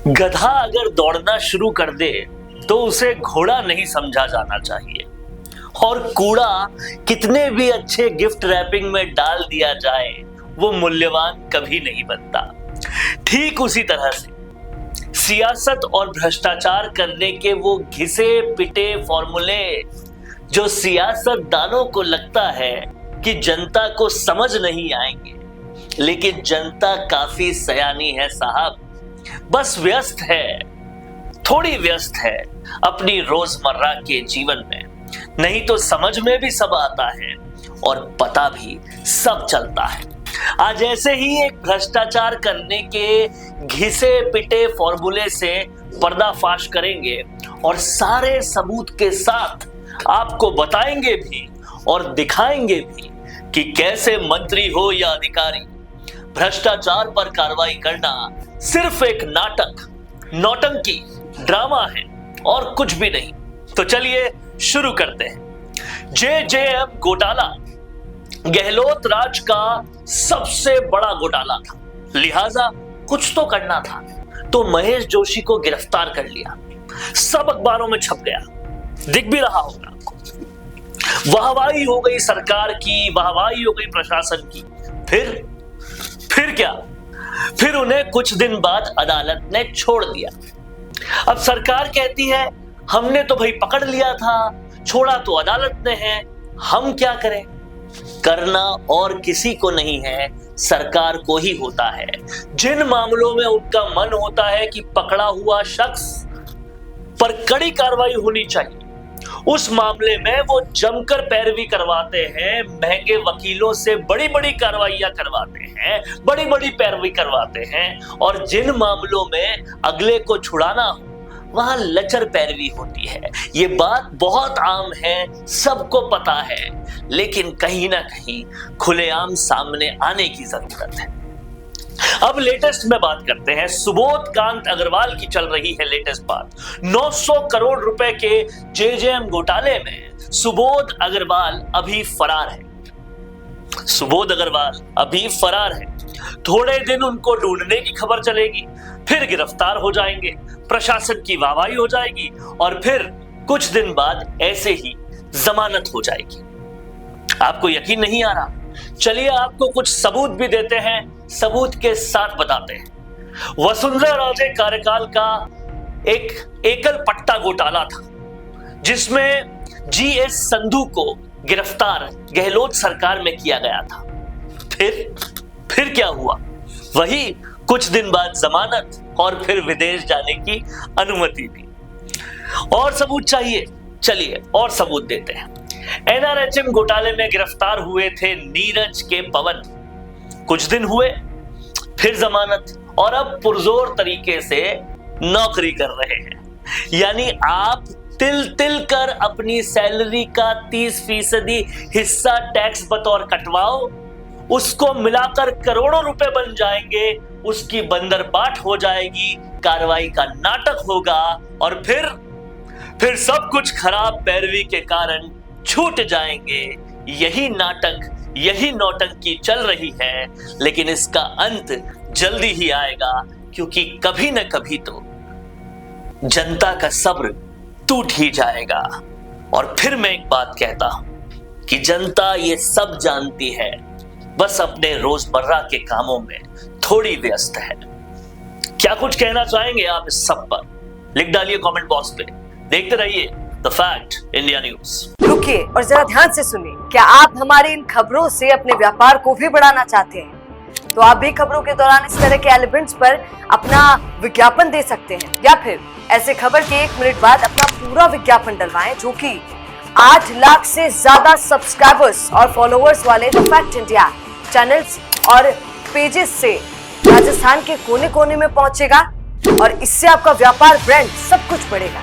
गधा अगर दौड़ना शुरू कर दे तो उसे घोड़ा नहीं समझा जाना चाहिए, और कूड़ा कितने भी अच्छे गिफ्ट रैपिंग में डाल दिया जाए वो मूल्यवान कभी नहीं बनता। ठीक उसी तरह से सियासत और भ्रष्टाचार करने के वो घिसे पिटे फॉर्मूले जो सियासतदानों को लगता है कि जनता को समझ नहीं आएंगे, लेकिन जनता काफी सयानी है साहब, बस व्यस्त है, थोड़ी व्यस्त है अपनी रोजमर्रा के जीवन में। नहीं तो समझ में भी सब आता है और पता भी सब चलता है। आज ऐसे ही एक भ्रष्टाचार करने के घिसे पिटे फॉर्मूले से पर्दाफाश करेंगे और सारे सबूत के साथ आपको बताएंगे भी और दिखाएंगे भी कि कैसे मंत्री हो या अधिकारी, भ्रष्टाचार पर कार्रवाई करना सिर्फ एक नाटक, नौटंकी, ड्रामा है और कुछ भी नहीं। तो चलिए शुरू करते हैं। जेजेएम घोटाला गहलोत राज का सबसे बड़ा घोटाला था, लिहाजा कुछ तो करना था, तो महेश जोशी को गिरफ्तार कर लिया। सब अखबारों में छप गया, दिख भी रहा होगा आपको। वाहवाही हो गई सरकार की, वाहवाही हो गई प्रशासन की। फिर क्या? फिर उन्हें कुछ दिन बाद अदालत ने छोड़ दिया। अब सरकार कहती है हमने तो भाई पकड़ लिया था, छोड़ा तो अदालत ने है, हम क्या करें? करना और किसी को नहीं है, सरकार को ही होता है। जिन मामलों में उनका मन होता है कि पकड़ा हुआ शख्स पर कड़ी कार्रवाई होनी चाहिए, उस मामले में वो जमकर पैरवी करवाते हैं, महंगे वकीलों से बड़ी बड़ी कार्रवाइयां करवाते हैं, बड़ी बड़ी पैरवी करवाते हैं। और जिन मामलों में अगले को छुड़ाना हो वहां लचर पैरवी होती है। ये बात बहुत आम है, सबको पता है, लेकिन कहीं ना कहीं खुलेआम सामने आने की जरूरत है। अब लेटेस्ट में बात करते हैं, सुबोध कांत अग्रवाल की चल रही है लेटेस्ट बात। 900 करोड़ रुपए के जेजेएम घोटाले में सुबोध अग्रवाल अभी फरार है। सुबोध अग्रवाल अभी फरार है। थोड़े दिन उनको ढूंढने की खबर चलेगी, फिर गिरफ्तार हो जाएंगे, प्रशासन की वाहवाही हो जाएगी और फिर कुछ दिन बाद ऐसे ही जमानत हो जाएगी। आपको यकीन नहीं आ रहा? चलिए आपको कुछ सबूत भी देते हैं, सबूत के साथ बताते हैं। वसुंधरा राजे कार्यकाल का एक एकल पट्टा घोटाला था, जिसमें जीएस संधू को गिरफ्तार गहलोत सरकार में किया गया था। फिर क्या हुआ? वही कुछ दिन बाद जमानत और फिर विदेश जाने की अनुमति भी। और सबूत चाहिए? चलिए और सबूत देते हैं। एनआरएचएम घोटाले में गिरफ्तार हुए थे नीरज के पवन, कुछ दिन हुए, फिर जमानत, और अब पुरजोर तरीके से नौकरी कर रहे हैं। यानी आप तिल तिल कर अपनी सैलरी का 30% हिस्सा टैक्स बतौर कटवाओ, उसको मिलाकर करोड़ों रुपए बन जाएंगे, उसकी बंदरबाट हो जाएगी, कार्रवाई का नाटक होगा और फिर सब कुछ खराब पैरवी के कारण छूट जाएंगे। यही नाटक, यही नौटंकी चल रही है, लेकिन इसका अंत जल्दी ही आएगा, क्योंकि कभी न कभी तो जनता का सब्र टूट ही जाएगा। और फिर मैं एक बात कहता हूं कि जनता ये सब जानती है, बस अपने रोजमर्रा के कामों में थोड़ी व्यस्त है। क्या कुछ कहना चाहेंगे आप इस सब पर? लिख डालिए कमेंट बॉक्स पे। देखते रहिए द फैक्ट इंडिया न्यूज। रुकिए और जरा ध्यान से सुनिए। क्या आप हमारी इन खबरों से अपने व्यापार को भी बढ़ाना चाहते हैं? तो आप भी खबरों के दौरान इस तरह के एलिमेंट्स पर अपना विज्ञापन दे सकते हैं, या फिर ऐसे खबर के 1 मिनट बाद अपना पूरा विज्ञापन डलवाएं, जो कि 8 लाख से ज्यादा सब्सक्राइबर्स और फॉलोअर्स वाले द फैक्ट इंडिया चैनल्स और पेजेस से राजस्थान के कोने कोने में पहुंचेगा, और इससे आपका व्यापार, ब्रांड सब कुछ बढ़ेगा।